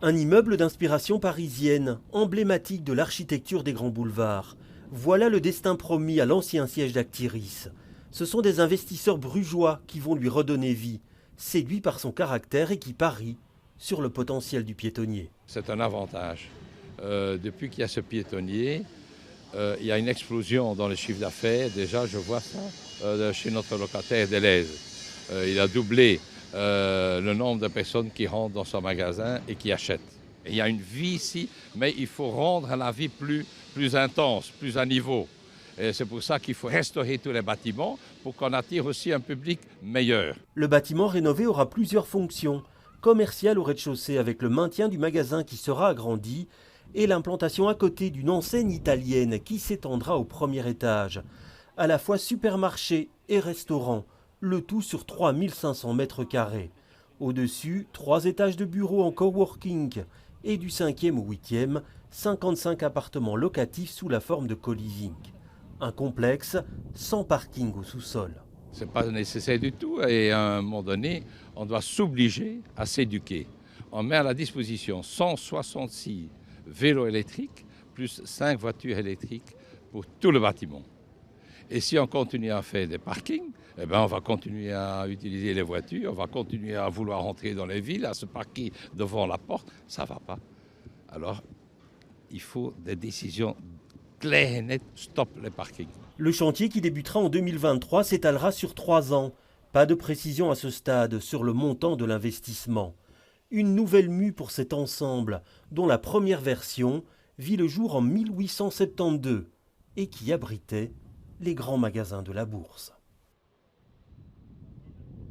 Un immeuble d'inspiration parisienne, emblématique de l'architecture des grands boulevards. Voilà le destin promis à l'ancien siège d'Actiris. Ce sont des investisseurs brugeois qui vont lui redonner vie, séduits par son caractère et qui parient sur le potentiel du piétonnier. C'est un avantage. Depuis qu'il y a ce piétonnier, il y a une explosion dans le chiffre d'affaires. Déjà, je vois ça chez notre locataire Deleuze. Il a doublé le nombre de personnes qui rentrent dans son magasin et qui achètent. Il y a une vie ici, mais il faut rendre la vie plus intense, plus à niveau. Et c'est pour ça qu'il faut restaurer tous les bâtiments pour qu'on attire aussi un public meilleur. Le bâtiment rénové aura plusieurs fonctions. Commercial au rez-de-chaussée avec le maintien du magasin qui sera agrandi et l'implantation à côté d'une enseigne italienne qui s'étendra au premier étage. À la fois supermarché et restaurant, le tout sur 3500 mètres carrés. Au-dessus, 3 étages de bureaux en coworking et du 5e au 8e, 55 appartements locatifs sous la forme de co-living. Un complexe sans parking au sous-sol. Ce n'est pas nécessaire du tout et à un moment donné, on doit s'obliger à s'éduquer. On met à la disposition 166 vélos électriques plus 5 voitures électriques pour tout le bâtiment. Et si on continue à faire des parkings, eh ben on va continuer à utiliser les voitures, on va continuer à vouloir rentrer dans les villes, à se parquer devant la porte. Ça ne va pas. Alors, il faut des décisions claires et nettes. Stop les parkings. Le chantier qui débutera en 2023 s'étalera sur 3 ans. Pas de précision à ce stade sur le montant de l'investissement. Une nouvelle mue pour cet ensemble, dont la première version vit le jour en 1872 et qui abritait les grands magasins de la Bourse.